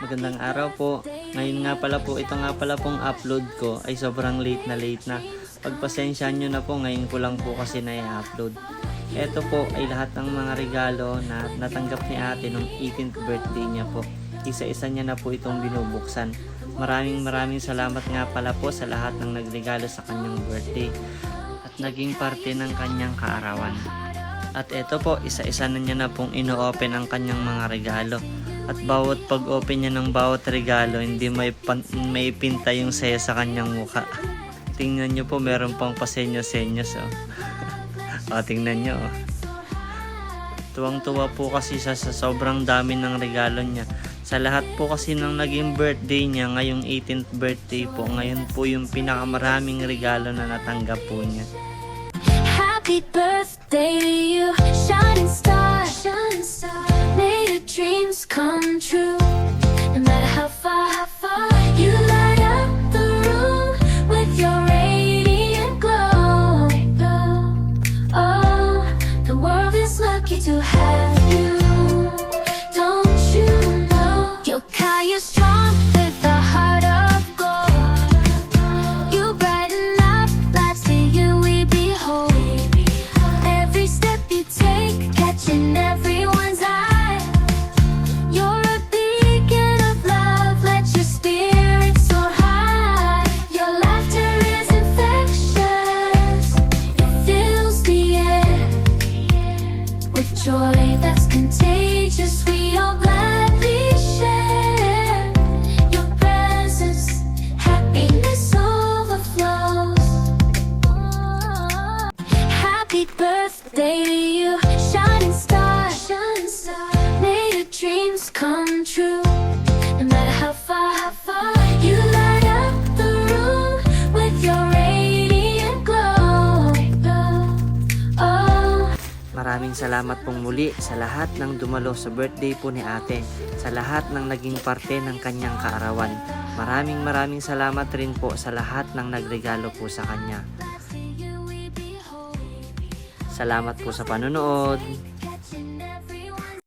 Magandang araw po. Ngayon nga pala po, ito nga pala pong upload ko ay sobrang late na. Pagpasensyahan nyo na po, ngayon ko lang po kasi na i-upload. Ito po ay lahat ng mga regalo na natanggap ni ate nung 18th birthday niya po. Isa-isa niya na po itong binubuksan. Maraming salamat nga pala po sa lahat ng nagregalo sa kanyang birthday at naging parte ng kanyang kaarawan. At ito po, isa-isa na niya na pong ino-open ang kanyang mga regalo. At bawat pag-open niya ng bawat regalo, hindi may pinta yung saya sa kanyang mukha. Tingnan nyo po, meron pang pasenyos-senyos. O, tingnan nyo. Tuwang-tuwa po kasi siya sa sobrang dami ng regalo niya. Sa lahat po kasi ng naging birthday niya, ngayong 18th birthday po, ngayon po yung pinakamaraming regalo na natanggap po niya. Happy birthday to you, shining star, shining star. May your dreams come true. No matter how far you light up the room with your radiant glow. Oh, the world is lucky to have you. Don't you know you're kind, you're strong with a heart of gold. You brighten up life's to you we behold. Every step you take, catching everyone's eye. You're a beacon of love, let your spirit soar high. Your laughter is infectious, it fills the air with joy that's contagious. We all gladly share your presence, happiness overflows. Happy birthday to you, shining star, shining star. May your dreams come true. No matter how far you light up the room with your radiant glow. Oh. Maraming salamat pong muli sa lahat ng dumalo sa birthday po ni ate, sa lahat ng naging parte ng kanyang kaarawan. Maraming salamat rin po sa lahat ng nagregalo po sa kanya. Salamat po sa panonood.